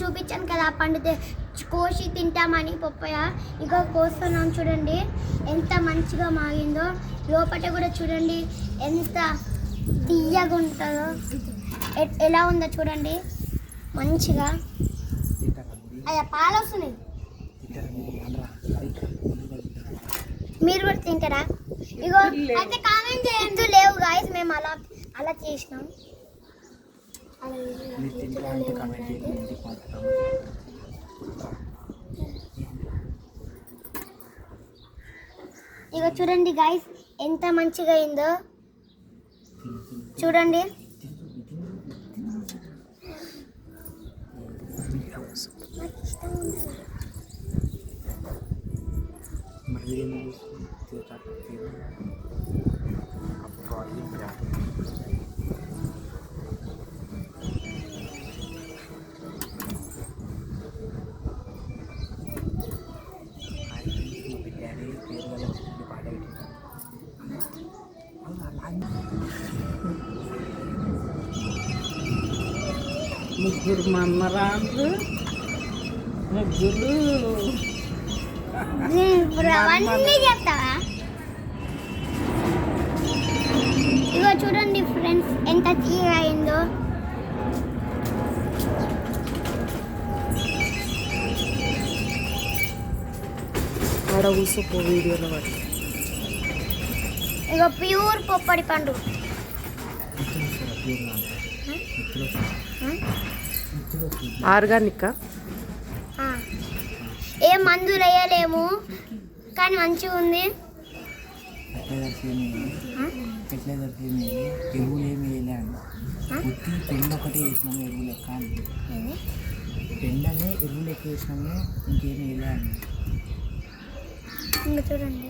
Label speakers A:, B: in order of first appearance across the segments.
A: చూపించాను కదా పండితే కోసి తింటామని పప్పయ్య. ఇక కోస్తున్నాం చూడండి ఎంత మంచిగా మాగిందో. లోపల కూడా చూడండి ఎంత తీయగా ఉంటుందో. ఎలా ఉందో చూడండి మంచిగా. అయ్యా పాలు వస్తున్నాయి. మీరు కూడా తింటారా? ఇగో అయితే కామెంట్ చేయండి. లేవు గాయస్ మేము అలా అలా చేసినాం. ఇగో చూడండి గాయస్ ఎంత మంచిగా అయిందో చూడండి.
B: ముగ్గురు మమ్మరాళ్ళు ముగ్గురు
A: అవన్నీ చెప్తావా? ఇగో చూడండి ఫ్రెండ్స్ ఎంత తీయగా అయిందో.
B: ఆడ కూసోపో వీడియోలో పడి.
A: ఇగో ప్యూర్ పొప్పడి పండు.
B: ఆర్గానిక్
A: ఏ మందులు వేయలేము కానీ మంచిగా ఉంది.
C: ఎరువులు ఏమి వేయలేము. పెండ ఒకటి వేసినాము ఎరువు లెక్క. పెండనే ఎరువు లెక్క వేసినాము ఇంకేమి వేయలేము.
A: ఇంకా చూడండి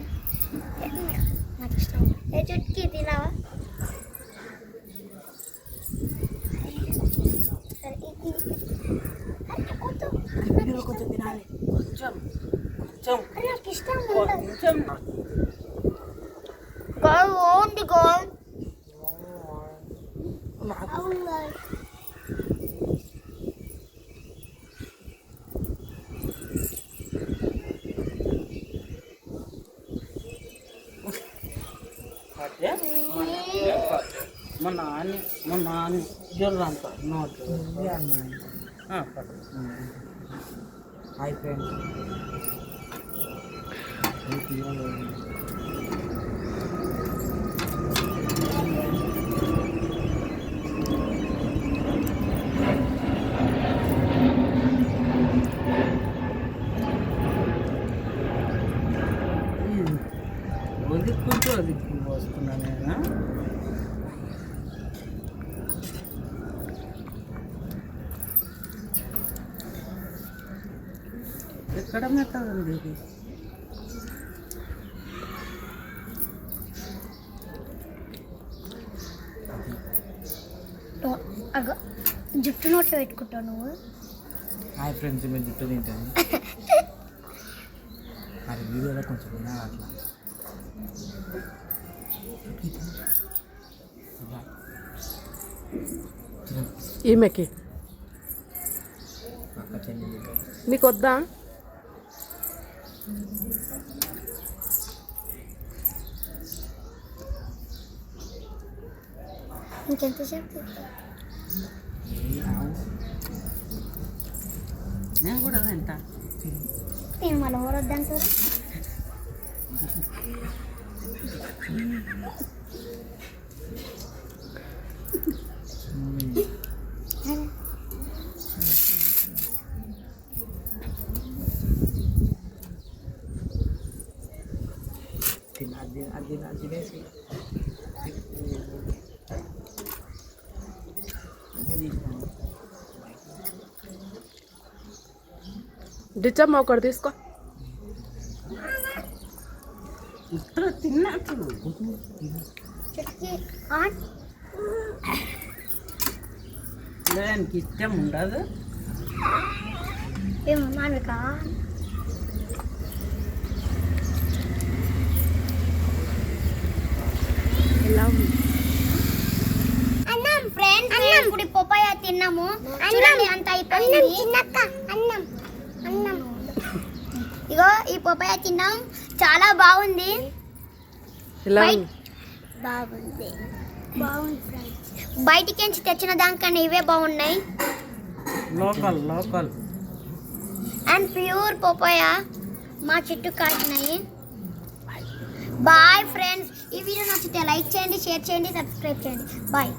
A: నాకు ఇష్టం. ఏ చుట్కీ తినావా?
C: కొంచెం తినాలి.
A: నాకు ఇష్టం ఓన్లీ గోల్.
B: మా నాన్న జ్వరం అంతా నోట్
C: అయిపోయింది.
B: వదిక్కుంటూ వస్తున్నాను నేను. ఎక్కడ మెత్తదండి ఇది?
A: జుట్టు నోట్లో పెట్టుకుంటావు నువ్వు.
C: హాయ్ ఫ్రెండ్స్, మీరు జుట్టు తింటాను. అది వీడియోలో కొంచెం వినాలి అట్లా.
B: ఈమెకి నీకు వద్దా?
A: ఇంకెంతసేపు?
B: నేను కూడా తింటా.
A: నేను మళ్ళీ ఊరొద్దాను సార్.
C: తినేసి
B: డిచ్చమ్మ ఒకటి తీసుకో. ఇప్పుడు తిన్నట్టు దానికి ఇష్టం ఉండదు.
A: ఏమో మానవిక
B: ఎలా ఉంది
A: అన్నం ఫ్రెండ్స్. ఫ్రెండ్స్ ఇప్పుడు ఈ పపాయ తిన్నాము చూడండి అంత అయిపోయింది అన్నం అన్నం ఇగో ఈ పపాయ తిన్నాం చాలా బాగుంది
B: ఇలా
A: బాగుంది బయటికి నుంచి తెచ్చిన దానికన్నా ఇవే బాగున్నాయి
B: local local
A: and pure papaya మా చెట్టు కాసినాయి బాయ్ ఫ్రెండ్స్ ఈ వీడియో నచ్చితే లైక్ చేయండి షేర్ చేయండి సబ్స్క్రైబ్ చేయండి బాయ్